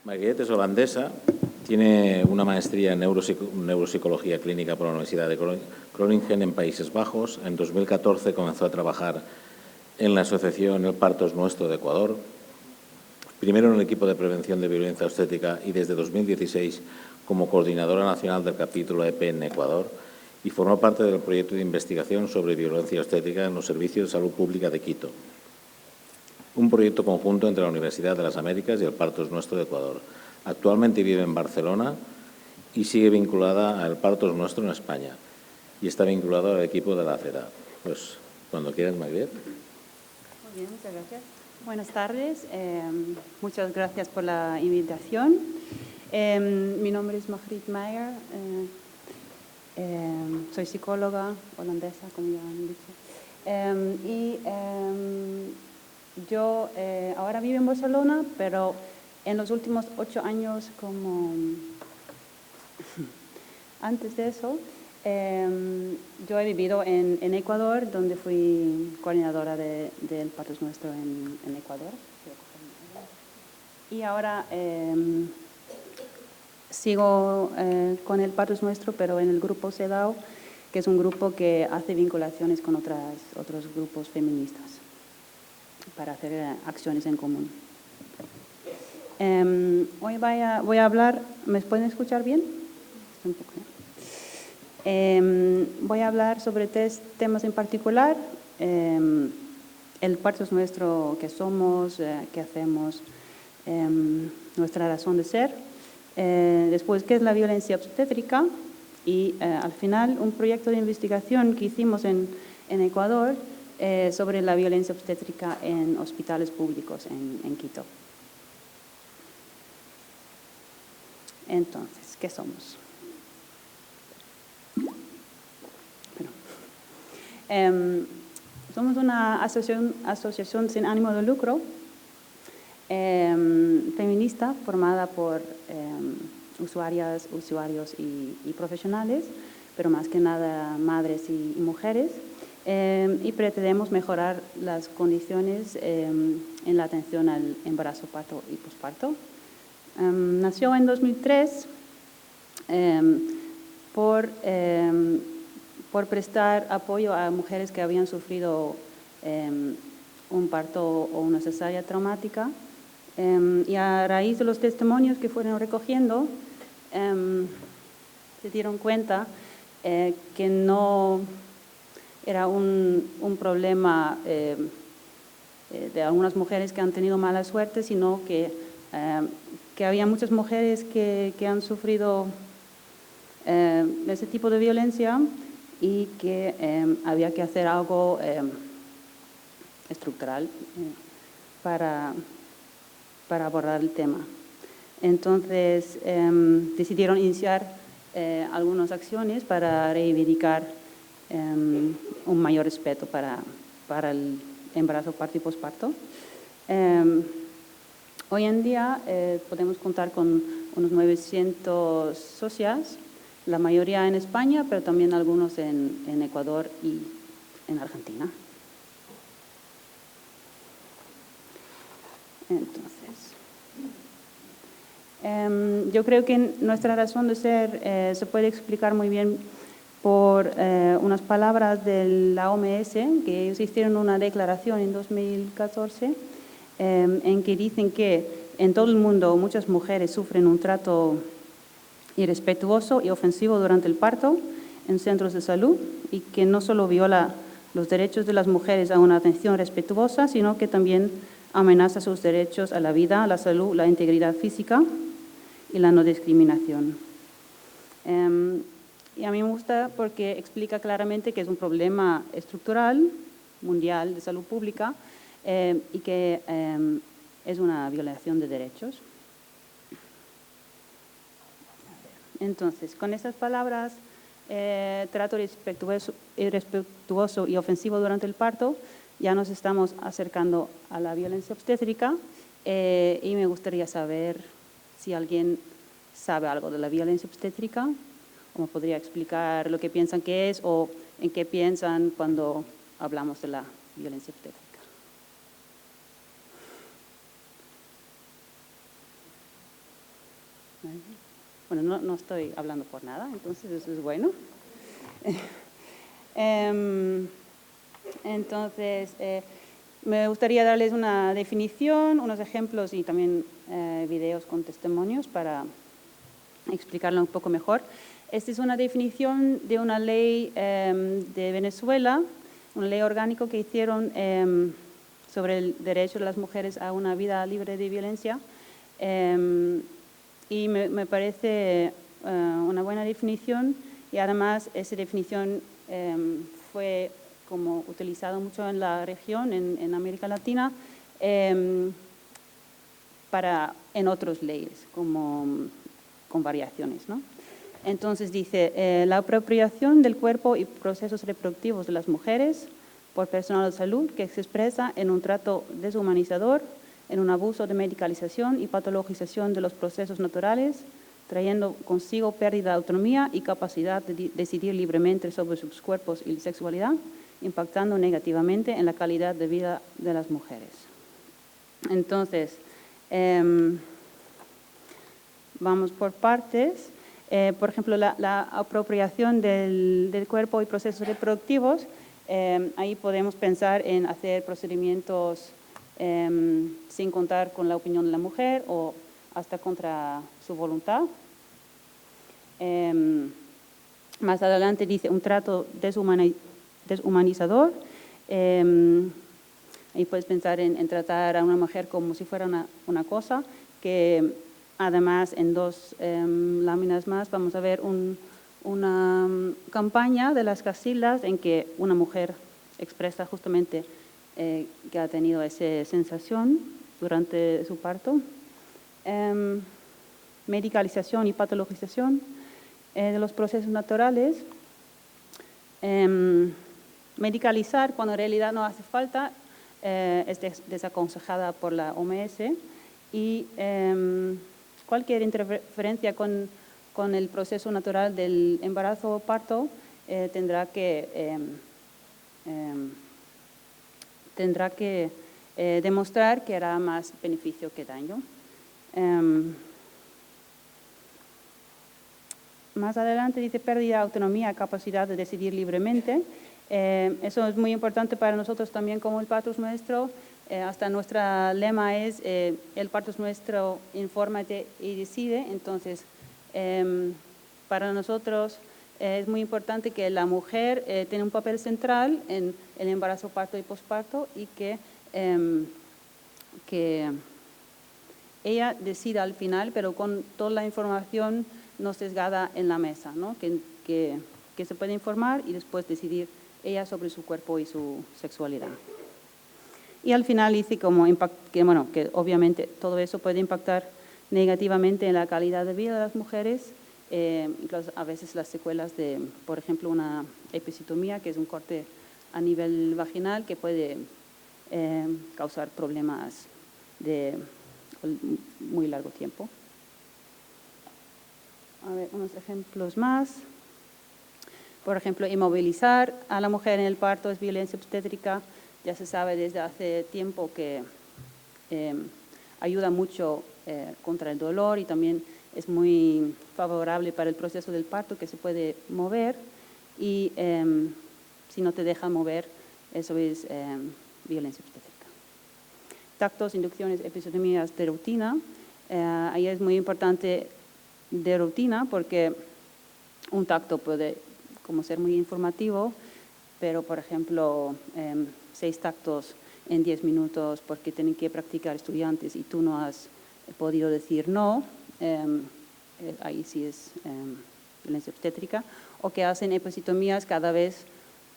Marguerite es holandesa, tiene una maestría en neuropsicología clínica por la Universidad de Groningen en Países Bajos. En 2014 comenzó a trabajar en la asociación El Parto es Nuestro de Ecuador, primero en el equipo de prevención de violencia obstétrica y desde 2016 como coordinadora nacional del capítulo EP en Ecuador, y formó parte del proyecto de investigación sobre violencia obstétrica en los servicios de salud pública de Quito, un proyecto conjunto entre la Universidad de las Américas y El Parto es Nuestro de Ecuador. Actualmente vive en Barcelona y sigue vinculada a El Parto es Nuestro en España y está vinculado al equipo de la CEDA. Pues cuando quieras, Marguerite. Muy bien, muchas gracias. Buenas tardes, muchas gracias por la invitación. Mi nombre es Margriet Meijer, soy psicóloga holandesa, como ya han dicho. Yo ahora vivo en Barcelona, pero en los últimos 8 años, antes de eso, yo he vivido en Ecuador, donde fui coordinadora del Parto es Nuestro en Ecuador. Y ahora sigo con el Parto es Nuestro, pero en el grupo CEDAW, que es un grupo que hace vinculaciones con otros grupos feministas para hacer acciones en común. Hoy voy a hablar, ¿me pueden escuchar bien? Un poco, voy a hablar sobre 3 temas en particular: el Parto es Nuestro, qué somos, qué hacemos, nuestra razón de ser, después qué es la violencia obstétrica y al final un proyecto de investigación que hicimos en Ecuador sobre la violencia obstétrica en hospitales públicos en Quito. Entonces, ¿qué somos? Somos una asociación sin ánimo de lucro, feminista, formada por usuarios y profesionales, pero más que nada madres y mujeres, y pretendemos mejorar las condiciones en la atención al embarazo, parto y posparto. Nació en 2003 por prestar apoyo a mujeres que habían sufrido un parto o una cesárea traumática, y a raíz de los testimonios que fueron recogiendo se dieron cuenta que no era un problema de algunas mujeres que han tenido mala suerte, sino que había muchas mujeres que han sufrido ese tipo de violencia y que había que hacer algo estructural para abordar el tema. Entonces decidieron iniciar algunas acciones para reivindicar un mayor respeto para el embarazo, parto y posparto. Hoy en día podemos contar con unos 900 socias, la mayoría en España, pero también algunos en Ecuador y en Argentina. Entonces, yo creo que nuestra razón de ser se puede explicar muy bien por unas palabras de la OMS, que ellos hicieron una declaración en 2014 en que dicen que en todo el mundo muchas mujeres sufren un trato irrespetuoso y ofensivo durante el parto en centros de salud, y que no solo viola los derechos de las mujeres a una atención respetuosa, sino que también amenaza sus derechos a la vida, a la salud, la integridad física y la no discriminación. Y a mí me gusta porque explica claramente que es un problema estructural, mundial, de salud pública, y que es una violación de derechos. Entonces, con esas palabras, trato irrespetuoso y ofensivo durante el parto, ya nos estamos acercando a la violencia obstétrica, y me gustaría saber si alguien sabe algo de la violencia obstétrica, o me podría explicar lo que piensan que es o en qué piensan cuando hablamos de la violencia obstétrica. Bueno, no estoy hablando por nada, entonces eso es bueno. Entonces, me gustaría darles una definición, unos ejemplos y también videos con testimonios para explicarlo un poco mejor. Esta es una definición de una ley de Venezuela, una ley orgánica que hicieron sobre el derecho de las mujeres a una vida libre de violencia. Y me parece una buena definición, y además esa definición fue como utilizado mucho en la región, en América Latina, en otras leyes, con variaciones, ¿no? Entonces dice, la apropiación del cuerpo y procesos reproductivos de las mujeres por personal de salud que se expresa en un trato deshumanizador, en un abuso de medicalización y patologización de los procesos naturales, trayendo consigo pérdida de autonomía y capacidad de decidir libremente sobre sus cuerpos y sexualidad, impactando negativamente en la calidad de vida de las mujeres. Entonces, vamos por partes. Por ejemplo, la apropiación del cuerpo y procesos reproductivos, ahí podemos pensar en hacer procedimientos sin contar con la opinión de la mujer o hasta contra su voluntad. Más adelante dice un trato deshumanizador. Ahí puedes pensar en tratar a una mujer como si fuera una cosa, que además en dos láminas más vamos a ver una campaña de las Casildas en que una mujer expresa justamente que ha tenido esa sensación durante su parto. Medicalización y patologización de los procesos naturales. Medicalizar cuando en realidad no hace falta es desaconsejada por la OMS, y cualquier interferencia con el proceso natural del embarazo o parto tendrá que demostrar que hará más beneficio que daño. Más adelante dice pérdida de autonomía, capacidad de decidir libremente. Eso es muy importante para nosotros también como el Parto es Nuestro. Hasta nuestro lema es el parto es nuestro, infórmate y decide. Entonces, para nosotros es muy importante que la mujer tenga un papel central en el embarazo, parto y posparto, y que ella decida al final, pero con toda la información no sesgada en la mesa, ¿no? Que se puede informar y después decidir ella sobre su cuerpo y su sexualidad. Y al final dice que obviamente todo eso puede impactar negativamente en la calidad de vida de las mujeres, incluso a veces las secuelas de, por ejemplo, una episiotomía, que es un corte a nivel vaginal que puede causar problemas de muy largo tiempo. A ver, unos ejemplos más. Por ejemplo, inmovilizar a la mujer en el parto es violencia obstétrica. Ya se sabe desde hace tiempo que ayuda mucho contra el dolor, y también es muy favorable para el proceso del parto, que se puede mover, y si no te deja mover, eso es violencia obstétrica. Tactos, inducciones, episiotomías de rutina. Ahí es muy importante de rutina porque un tacto puede como ser muy informativo, pero por ejemplo 6 tactos en 10 minutos porque tienen que practicar estudiantes y tú no has podido decir no, ahí sí es violencia obstétrica. O que hacen episiotomías cada vez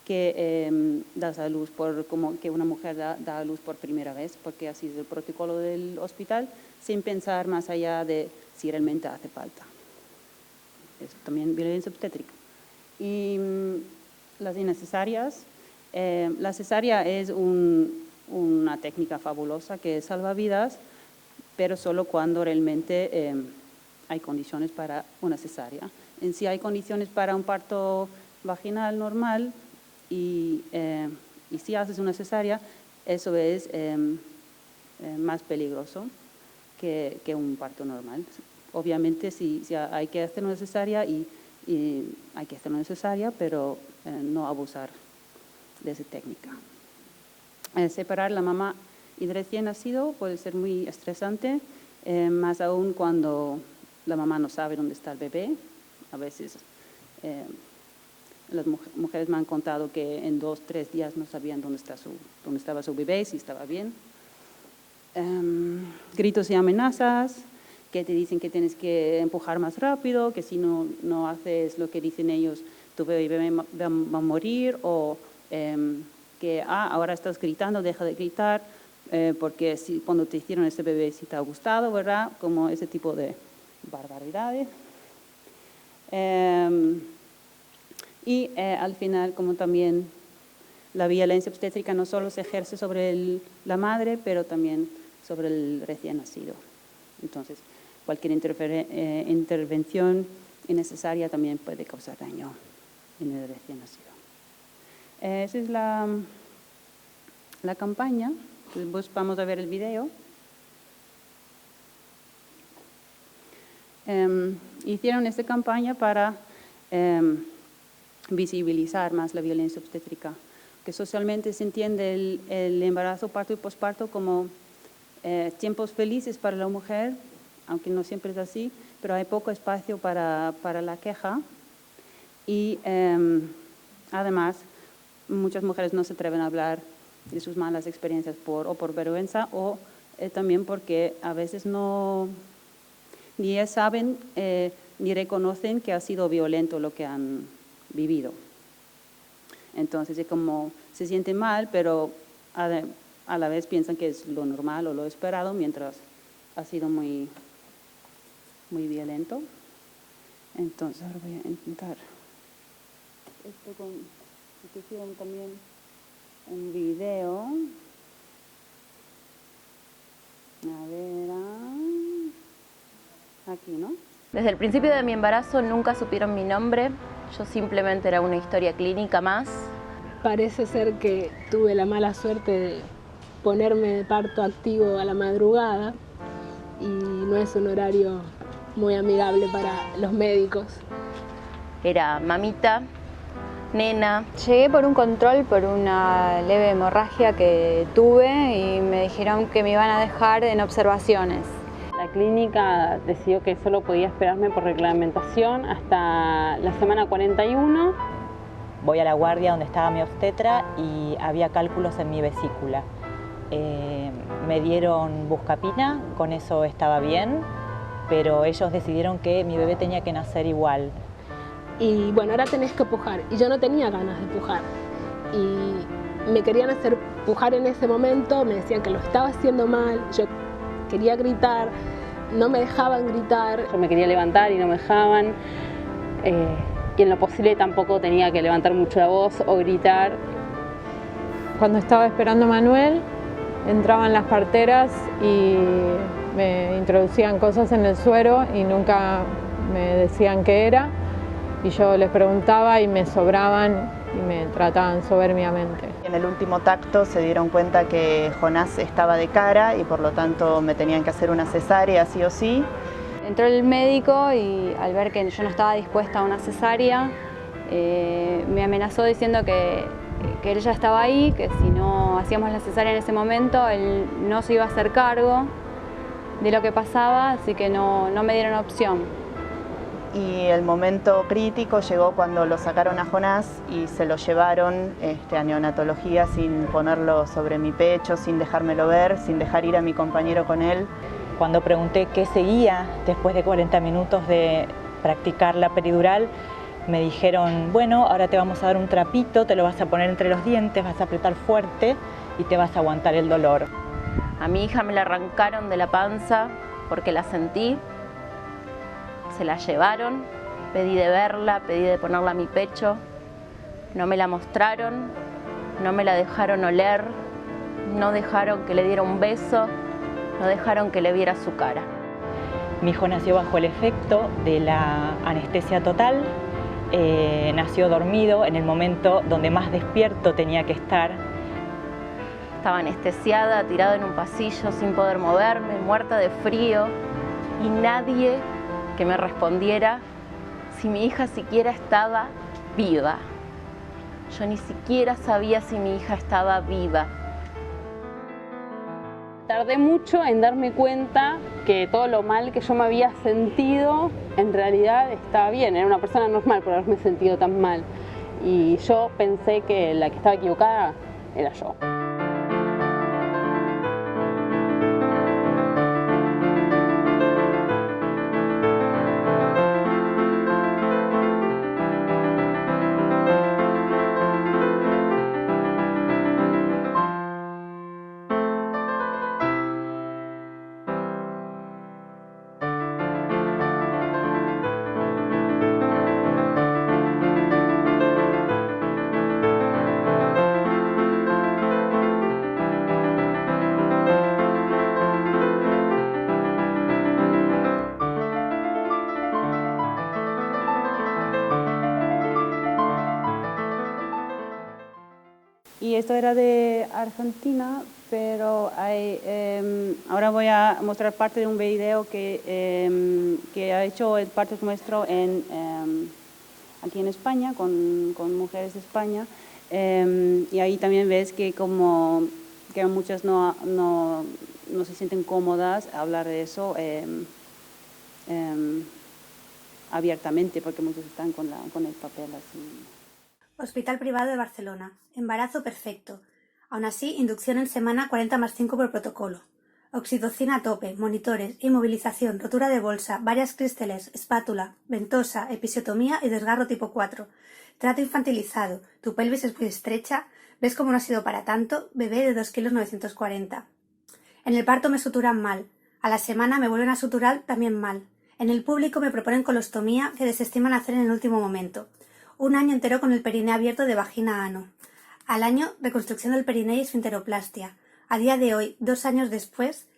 que das a luz, como que una mujer da a luz por primera vez, porque así es el protocolo del hospital, sin pensar más allá de si realmente hace falta. Es también violencia obstétrica. Y las innecesarias. La cesárea es una técnica fabulosa que salva vidas, pero solo cuando realmente hay condiciones para una cesárea. En sí hay condiciones para un parto vaginal normal, y si haces una cesárea, eso es más peligroso que un parto normal. obviamente si hay que hacer una cesárea y hay que hacer una cesárea, pero no abusar de esa técnica. Separar la mamá y el recién nacido puede ser muy estresante, más aún cuando la mamá no sabe dónde está el bebé. A veces las mujeres me han contado que en 2 o 3 días no sabían dónde estaba su bebé, si estaba bien. Gritos y amenazas, que te dicen que tienes que empujar más rápido, que si no haces lo que dicen ellos, tu bebé va a morir, o que ahora estás gritando, deja de gritar, porque cuando te hicieron ese bebé sí te ha gustado, ¿verdad? Como ese tipo de barbaridades. Y al final, como también la violencia obstétrica no solo se ejerce sobre la madre, pero también sobre el recién nacido. Entonces, cualquier intervención innecesaria también puede causar daño en el recién nacido. Esa es la campaña. Pues vamos a ver el video. Hicieron esta campaña para visibilizar más la violencia obstétrica, que socialmente se entiende el embarazo, parto y posparto como tiempos felices para la mujer, aunque no siempre es así, pero hay poco espacio para la queja y además muchas mujeres no se atreven a hablar de sus malas experiencias por vergüenza o también porque a veces ni ellas saben ni reconocen que ha sido violento lo que han vivido. Entonces es como se sienten mal, pero a la vez piensan que es lo normal o lo esperado, mientras ha sido muy, muy violento. Entonces ahora voy a intentar esto que hicieron también un video. A ver, aquí, ¿no? Desde el principio de mi embarazo nunca supieron mi nombre, yo simplemente era una historia clínica más. Parece ser que tuve la mala suerte de ponerme de parto activo a la madrugada y no es un horario muy amigable para los médicos. Era mamita, nena. Llegué por un control, por una leve hemorragia que tuve y me dijeron que me iban a dejar en observaciones. La clínica decidió que solo podía esperarme por reglamentación hasta la semana 41. Voy a la guardia donde estaba mi obstetra y había cálculos en mi vesícula. Me dieron buscapina, con eso estaba bien, pero ellos decidieron que mi bebé tenía que nacer igual. Y bueno, ahora tenés que pujar. Y yo no tenía ganas de pujar. Y me querían hacer pujar en ese momento, me decían que lo estaba haciendo mal, yo quería gritar, no me dejaban gritar. Yo me quería levantar y no me dejaban. Y en lo posible tampoco tenía que levantar mucho la voz o gritar. Cuando estaba esperando a Manuel, entraban las parteras y me introducían cosas en el suero y nunca me decían qué era. Y yo les preguntaba y me sobraban y me trataban soberbiamente. En el último tacto se dieron cuenta que Jonás estaba de cara y por lo tanto me tenían que hacer una cesárea sí o sí. Entró el médico y al ver que yo no estaba dispuesta a una cesárea, me amenazó diciendo que él ya estaba ahí, que si no hacíamos la cesárea en ese momento, él no se iba a hacer cargo de lo que pasaba, así que no me dieron opción. Y el momento crítico llegó cuando lo sacaron a Jonás y se lo llevaron a neonatología sin ponerlo sobre mi pecho, sin dejármelo ver, sin dejar ir a mi compañero con él. Cuando pregunté qué seguía después de 40 minutos de practicar la peridural, me dijeron, bueno, ahora te vamos a dar un trapito, te lo vas a poner entre los dientes, vas a apretar fuerte y te vas a aguantar el dolor. A mi hija me la arrancaron de la panza porque la sentí. Se la llevaron, pedí de verla, pedí de ponerla a mi pecho. No me la mostraron, no me la dejaron oler, no dejaron que le diera un beso, no dejaron que le viera su cara. Mi hijo nació bajo el efecto de la anestesia total. Nació dormido en el momento donde más despierto tenía que estar. Estaba anestesiada, tirada en un pasillo sin poder moverme, muerta de frío y nadie que me respondiera si mi hija siquiera estaba viva. Yo ni siquiera sabía si mi hija estaba viva. Tardé mucho en darme cuenta que todo lo mal que yo me había sentido en realidad estaba bien. Era una persona normal por haberme sentido tan mal. Y yo pensé que la que estaba equivocada era yo. Y esto era de Argentina, pero ahora voy a mostrar parte de un video que ha hecho el parto nuestro aquí en España, con mujeres de España. Y ahí también ves que que muchas no se sienten cómodas a hablar de eso abiertamente, porque muchos están con el papel así. Hospital Privado de Barcelona. Embarazo perfecto. Aún así, inducción en semana 40+5 por protocolo. Oxitocina a tope, monitores, inmovilización, rotura de bolsa, varias crísteles, espátula, ventosa, episiotomía y desgarro tipo 4. Trato infantilizado. Tu pelvis es muy estrecha. ¿Ves cómo no ha sido para tanto? Bebé de 2,940 kilos. En el parto me suturan mal. A la semana me vuelven a suturar también mal. En el público me proponen colostomía que desestiman hacer en el último momento. 1 año entero con el periné abierto de vagina a ano. Al año, reconstrucción del periné y esfinteroplastia. A día de hoy, 2 años después,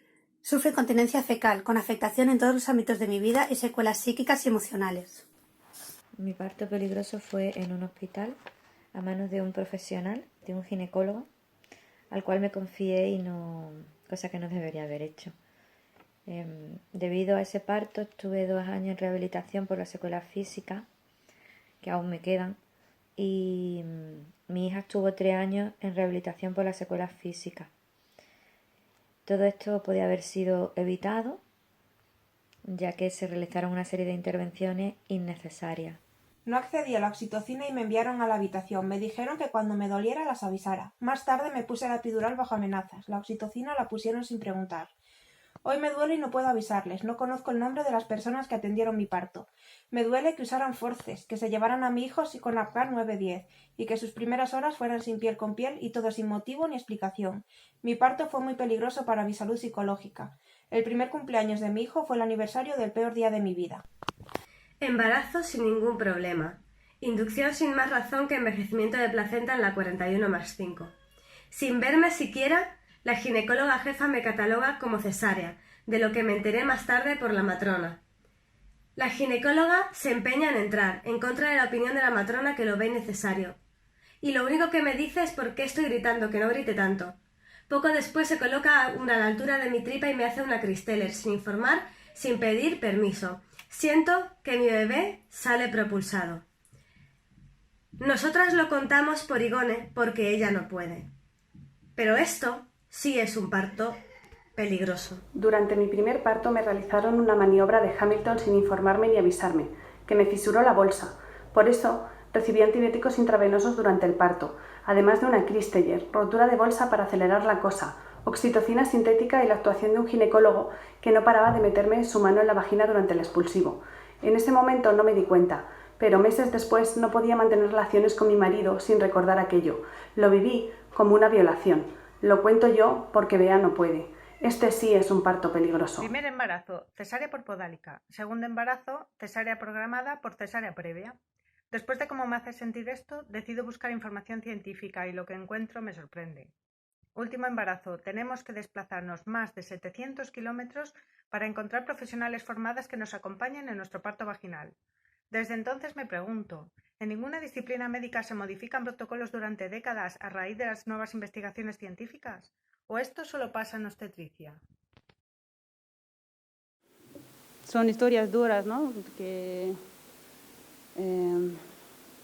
sufre incontinencia fecal, con afectación en todos los ámbitos de mi vida y secuelas psíquicas y emocionales. Mi parto peligroso fue en un hospital, a manos de un profesional, de un ginecólogo, al cual me confié cosa que no debería haber hecho. Debido a ese parto, estuve 2 años en rehabilitación por las secuelas físicas, que aún me quedan, y mi hija estuvo 3 años en rehabilitación por las secuelas físicas. Todo esto podía haber sido evitado, ya que se realizaron una serie de intervenciones innecesarias. No accedí a la oxitocina y me enviaron a la habitación. Me dijeron que cuando me doliera las avisara. Más tarde me puse la epidural bajo amenazas. La oxitocina la pusieron sin preguntar. Hoy me duele y no puedo avisarles. No conozco el nombre de las personas que atendieron mi parto. Me duele que usaran forces, que se llevaran a mi hijo con APGAR 910 y que sus primeras horas fueran sin piel con piel y todo sin motivo ni explicación. Mi parto fue muy peligroso para mi salud psicológica. El primer cumpleaños de mi hijo fue el aniversario del peor día de mi vida. Embarazo sin ningún problema. Inducción sin más razón que envejecimiento de placenta en la 41+5. Sin verme siquiera, la ginecóloga jefa me cataloga como cesárea, de lo que me enteré más tarde por la matrona. La ginecóloga se empeña en entrar, en contra de la opinión de la matrona que lo ve innecesario. Y lo único que me dice es por qué estoy gritando, que no grite tanto. Poco después se coloca una a la altura de mi tripa y me hace una Cristeller, sin informar, sin pedir permiso. Siento que mi bebé sale propulsado. Nosotras lo contamos por Igone porque ella no puede. Pero esto sí es un parto peligroso. Durante mi primer parto me realizaron una maniobra de Hamilton sin informarme ni avisarme, que me fisuró la bolsa. Por eso recibí antibióticos intravenosos durante el parto, además de una Cristeller, rotura de bolsa para acelerar la cosa, oxitocina sintética y la actuación de un ginecólogo que no paraba de meterme su mano en la vagina durante el expulsivo. En ese momento no me di cuenta, pero meses después no podía mantener relaciones con mi marido sin recordar aquello. Lo viví como una violación. Lo cuento yo porque Bea no puede. Este sí es un parto peligroso. Primer embarazo, cesárea por podálica. Segundo embarazo, cesárea programada por cesárea previa. Después de cómo me hace sentir esto, decido buscar información científica y lo que encuentro me sorprende. Último embarazo, tenemos que desplazarnos más de 700 kilómetros para encontrar profesionales formadas que nos acompañen en nuestro parto vaginal. Desde entonces me pregunto, ¿en ninguna disciplina médica se modifican protocolos durante décadas a raíz de las nuevas investigaciones científicas? ¿O esto solo pasa en obstetricia? son historias duras, ¿no? Que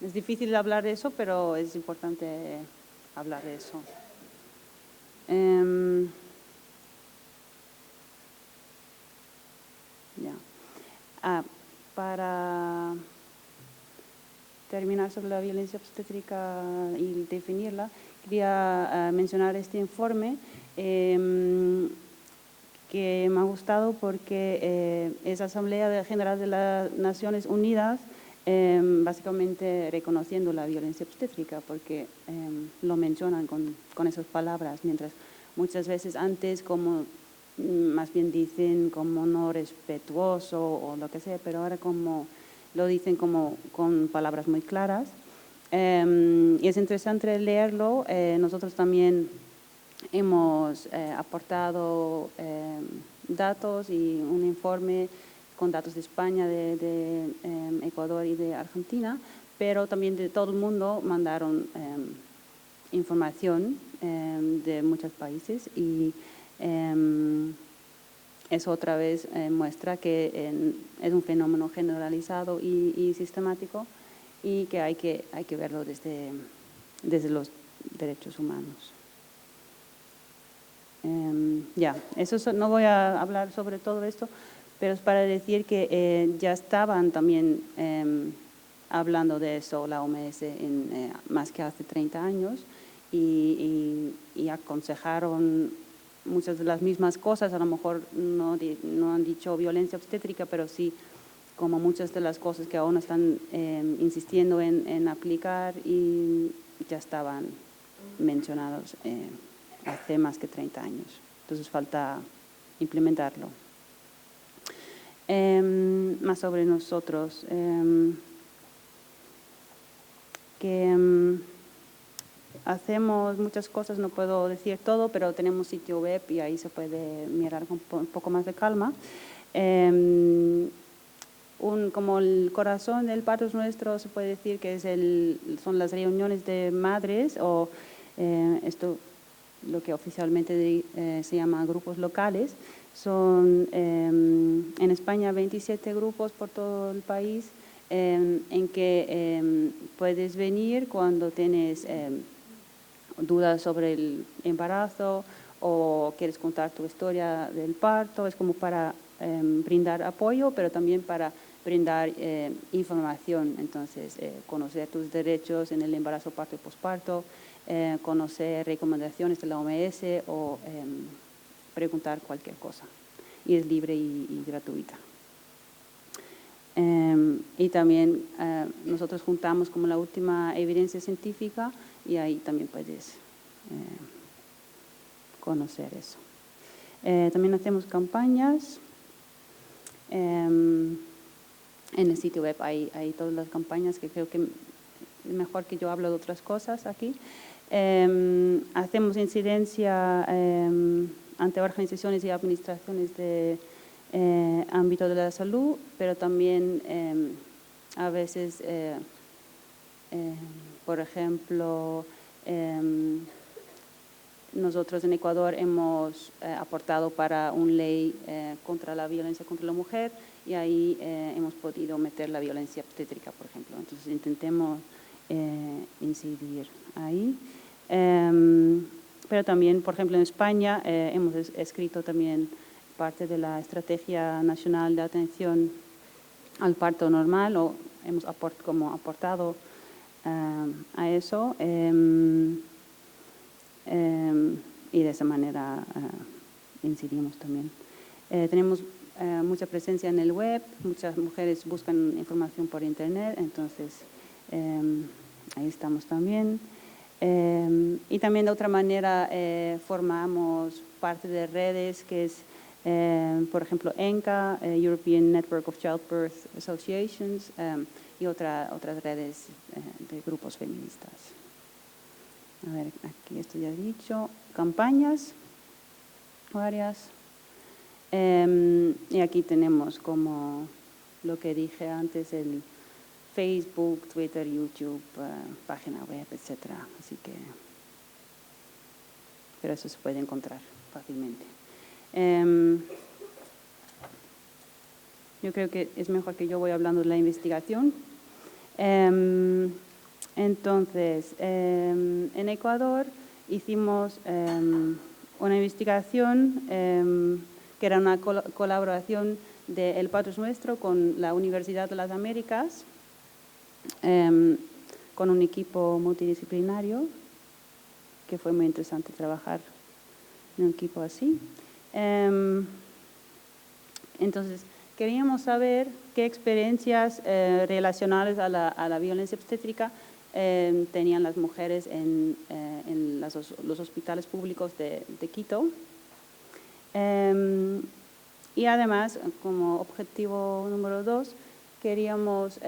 es difícil hablar de eso, pero es importante hablar de eso. Para terminar sobre la violencia obstétrica y definirla, quería mencionar este informe que me ha gustado porque es Asamblea General de las Naciones Unidas básicamente reconociendo la violencia obstétrica, porque lo mencionan con esas palabras, mientras muchas veces antes como más bien dicen como no respetuoso o lo que sea, pero ahora como lo dicen como con palabras muy claras. Y es interesante leerlo. Nosotros también hemos aportado datos y un informe con datos de España, de Ecuador y de Argentina, pero también de todo el mundo mandaron información de muchos países y eso otra vez muestra que es un fenómeno generalizado y sistemático y que hay que verlo desde los derechos humanos. No voy a hablar sobre todo esto, pero es para decir que ya estaban también hablando de eso la OMS más que hace 30 años y aconsejaron muchas de las mismas cosas, a lo mejor no han dicho violencia obstétrica, pero sí como muchas de las cosas que aún están insistiendo en aplicar y ya estaban mencionados hace más que 30 años. Entonces falta implementarlo. Más sobre nosotros. Hacemos muchas cosas, no puedo decir todo, pero tenemos sitio web y ahí se puede mirar con un poco más de calma. Como el corazón del parto nuestro, se puede decir que son las reuniones de madres o esto lo que oficialmente se llama grupos locales. Son en España 27 grupos por todo el país en que puedes venir cuando tienes dudas sobre el embarazo o quieres contar tu historia del parto. Es como para brindar apoyo, pero también para brindar información. Entonces, conocer tus derechos en el embarazo, parto y posparto, conocer recomendaciones de la OMS o preguntar cualquier cosa. Y es libre y gratuita. Y también nosotros juntamos como la última evidencia científica y ahí también puedes conocer eso. También hacemos campañas. En el sitio web hay todas las campañas que creo que es mejor que yo hable de otras cosas aquí. Hacemos incidencia ante organizaciones y administraciones de ámbito de la salud, pero también a veces, por ejemplo, nosotros en Ecuador hemos aportado para una ley contra la violencia contra la mujer y ahí hemos podido meter la violencia obstétrica, por ejemplo. Entonces intentemos incidir ahí. Pero también, por ejemplo, en España hemos escrito también parte de la Estrategia Nacional de Atención al Parto Normal, o hemos aportado a eso y de esa manera incidimos también. Tenemos mucha presencia en el web, muchas mujeres buscan información por internet, entonces ahí estamos también. Y también de otra manera formamos parte de redes que es, por ejemplo, ENCA, European Network of Childbirth Associations, y otras redes de grupos feministas. A ver, aquí esto ya he dicho. Campañas, varias. Y aquí tenemos como lo que dije antes, el Facebook, Twitter, YouTube, página web, etc. Así que, pero eso se puede encontrar fácilmente. yo creo que es mejor que yo voy hablando de la investigación. Entonces, en Ecuador hicimos una investigación que era una colaboración de El Padre Nuestro con la Universidad de las Américas, con un equipo multidisciplinario, que fue muy interesante trabajar en un equipo así. Entonces, queríamos saber qué experiencias relacionadas a la violencia obstétrica tenían las mujeres en los hospitales públicos de Quito. Y además, como objetivo número 2, queríamos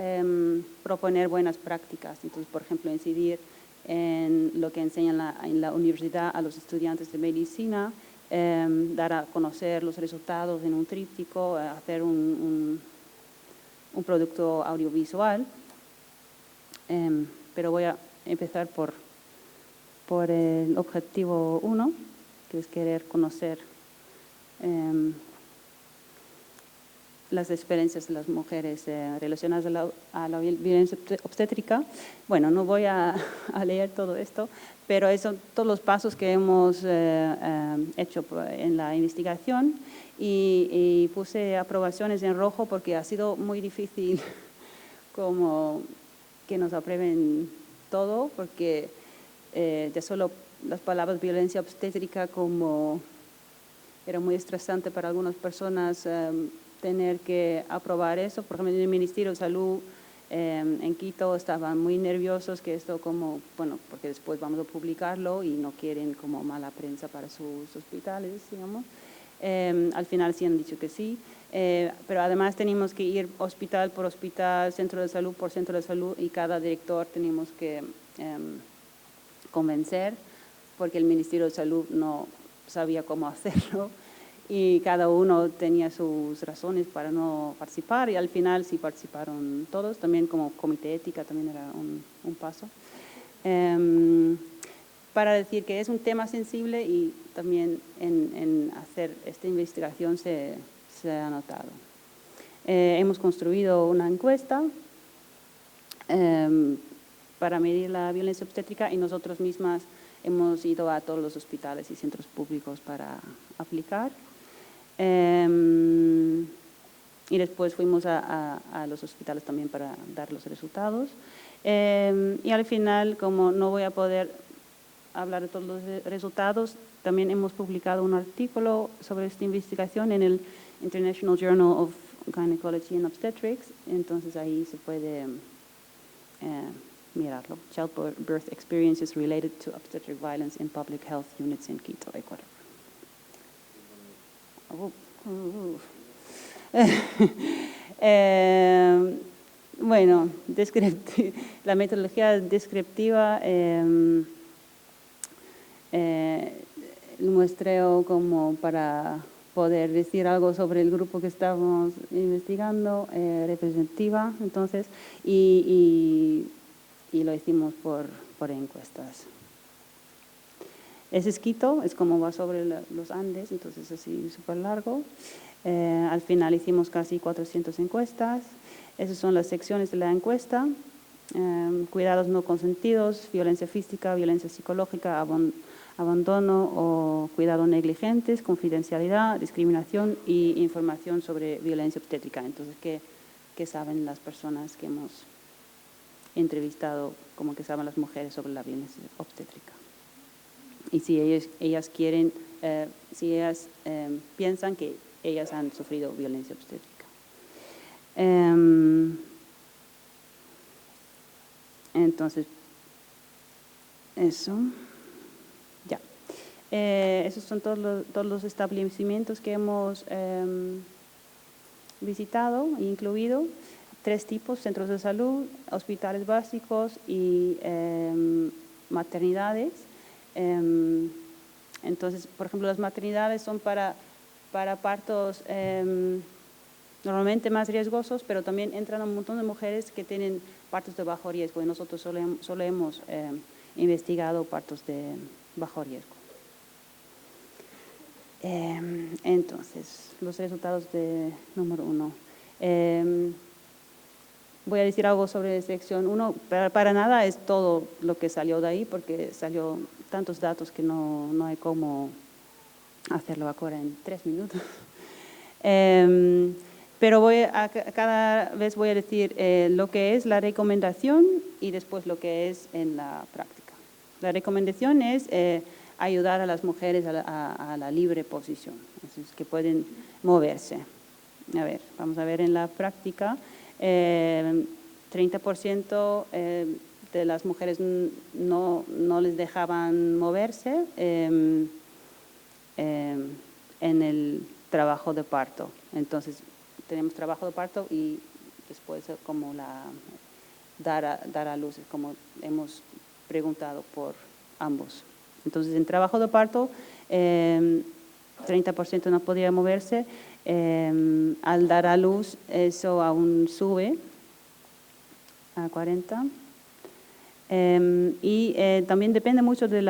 proponer buenas prácticas. Entonces, por ejemplo, incidir en lo que enseñan en la universidad a los estudiantes de medicina, dar a conocer los resultados en un tríptico, hacer un producto audiovisual. Pero voy a empezar por el objetivo 1, que es querer conocer las experiencias de las mujeres relacionadas a la violencia obstétrica. Bueno, no voy a leer todo esto, pero esos son todos los pasos que hemos hecho en la investigación y puse aprobaciones en rojo porque ha sido muy difícil como que nos aprueben todo, porque de solo las palabras violencia obstétrica como era muy estresante para algunas personas tener que aprobar eso. Por ejemplo, en el Ministerio de Salud en Quito estaban muy nerviosos que esto como, bueno, porque después vamos a publicarlo y no quieren como mala prensa para sus hospitales, digamos. Al final sí han dicho que sí, pero además tenemos que ir hospital por hospital, centro de salud por centro de salud y cada director tenemos que convencer porque el Ministerio de Salud no sabía cómo hacerlo. Y cada uno tenía sus razones para no participar y al final sí participaron todos, también como comité ética también era un paso. Para decir que es un tema sensible y también en hacer esta investigación se ha notado. Hemos construido una encuesta para medir la violencia obstétrica y nosotros mismas hemos ido a todos los hospitales y centros públicos para aplicar. Y después fuimos a los hospitales también para dar los resultados. Y al final, como no voy a poder hablar de todos los resultados, también hemos publicado un artículo sobre esta investigación en el International Journal of Gynecology and Obstetrics, entonces ahí se puede mirarlo. Childbirth Experiences Related to Obstetric Violence in Public Health Units in Quito, Ecuador. Bueno, la metodología descriptiva, el muestreo como para poder decir algo sobre el grupo que estamos investigando, representativa, entonces, y lo hicimos por encuestas. Es esquito, es como va sobre los Andes, entonces así súper largo. Al final hicimos casi 400 encuestas. Esas son las secciones de la encuesta. Cuidados no consentidos, violencia física, violencia psicológica, abandono o cuidado negligentes, confidencialidad, discriminación y información sobre violencia obstétrica. Entonces, ¿qué saben las personas que hemos entrevistado, como que saben las mujeres sobre la violencia obstétrica? Y si ellas quieren, si ellas piensan que ellas han sufrido violencia obstétrica. Entonces, eso, ya. Esos son todos los establecimientos que hemos visitado e incluido. 3 tipos, centros de salud, hospitales básicos y maternidades. Entonces, por ejemplo, las maternidades son para partos normalmente más riesgosos, pero también entran un montón de mujeres que tienen partos de bajo riesgo y nosotros solo hemos investigado partos de bajo riesgo. Entonces, los resultados de número 1. Voy a decir algo sobre sección 1. Para nada es todo lo que salió de ahí, porque salió tantos datos que no hay cómo hacerlo ahora en 3 minutos. Pero cada vez voy a decir lo que es la recomendación y después lo que es en la práctica. La recomendación es ayudar a las mujeres a la libre posición, es que pueden moverse. A ver, vamos a ver en la práctica. 30% de las mujeres no les dejaban moverse en el trabajo de parto. Entonces, tenemos trabajo de parto y después como dar a luz, como hemos preguntado por ambos. Entonces, en trabajo de parto, 30% no podía moverse. Al dar a luz, eso aún sube a 40. Y también depende mucho del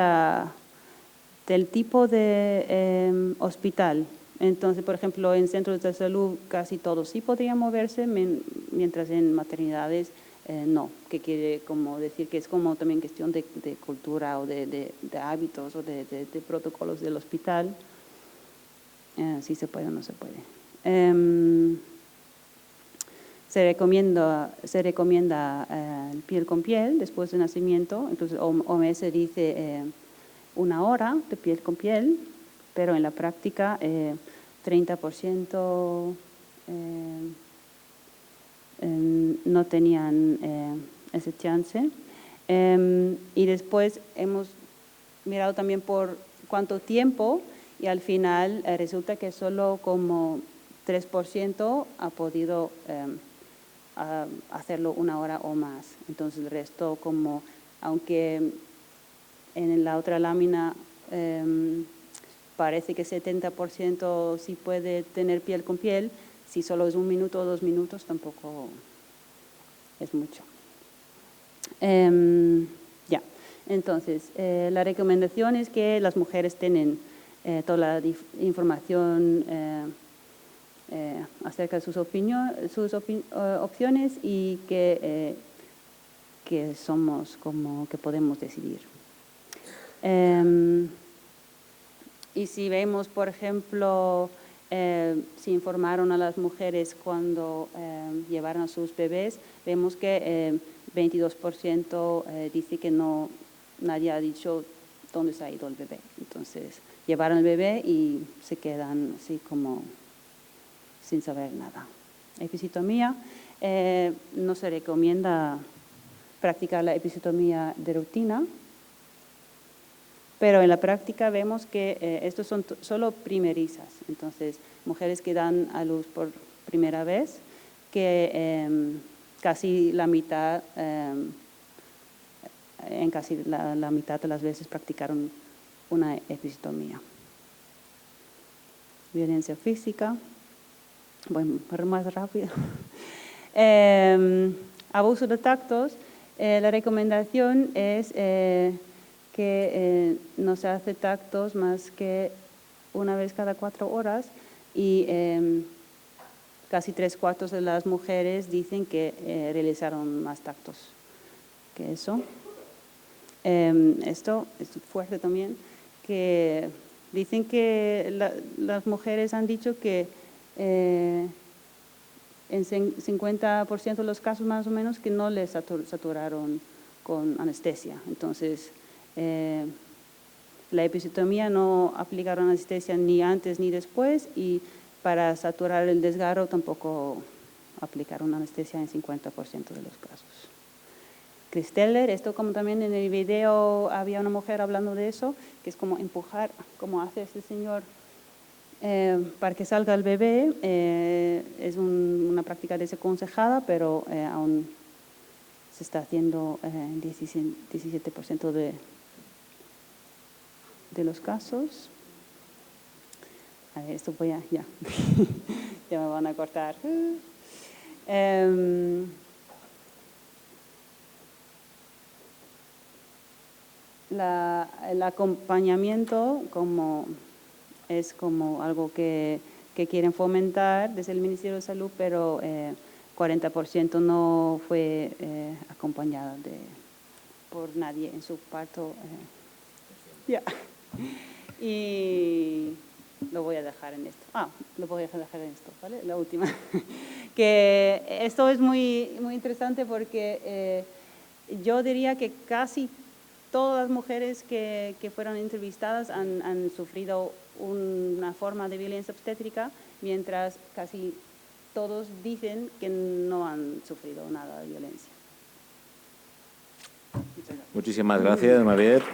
tipo de hospital. Entonces, por ejemplo, en centros de salud casi todos sí podrían moverse, mientras en maternidades no, que quiere como decir que es como también cuestión de cultura o de hábitos o de protocolos del hospital. Si se puede o no se puede. Se recomienda piel con piel después del nacimiento. Entonces, OMS dice 1 hora de piel con piel, pero en la práctica 30% no tenían ese chance. Y después hemos mirado también por cuánto tiempo, y al final resulta que solo como 3% ha podido hacerlo 1 hora o más. Entonces el resto, como aunque en la otra lámina parece que 70% sí puede tener piel con piel, si solo es 1 minuto o 2 minutos tampoco es mucho. Ya. Entonces, la recomendación es que las mujeres tienen toda la información acerca de sus opciones y que somos como que podemos decidir. Y si vemos, por ejemplo, si informaron a las mujeres cuando llevaron a sus bebés, vemos que 22% dice que nadie ha dicho dónde se ha ido el bebé. Entonces, llevaron el bebé y se quedan así como sin saber nada. Episiotomía, no se recomienda practicar la episiotomía de rutina, pero en la práctica vemos que estos son solo primerizas. Entonces, mujeres que dan a luz por primera vez, que casi la mitad, en casi la mitad de las veces practicaron una episiotomía. Violencia física, voy más rápido. Abuso de tactos, la recomendación es que no se hace tactos más que 1 vez cada 4 horas y casi 3/4 de las mujeres dicen que realizaron más tactos que eso. Esto es fuerte también, que dicen que las mujeres han dicho que en 50% de los casos más o menos que no les saturaron con anestesia. Entonces, la episiotomía no aplicaron anestesia ni antes ni después, y para saturar el desgarro tampoco aplicaron anestesia en 50% de los casos. Christeller, esto como también en el video había una mujer hablando de eso, que es como empujar, como hace este señor para que salga el bebé. Es una práctica desaconsejada, pero aún se está haciendo en 17% de los casos. A ver, esto voy a, ya, ya me van a cortar. El acompañamiento es como algo que que quieren fomentar desde el Ministerio de Salud, pero 40% no fue acompañado por nadie en su parto. Y lo voy a dejar en esto. Lo voy a dejar en esto, ¿vale? La última. Que esto es muy, muy interesante porque yo diría que casi todas las mujeres que fueron entrevistadas han sufrido una forma de violencia obstétrica, mientras casi todos dicen que no han sufrido nada de violencia. Muchísimas gracias, Mariette.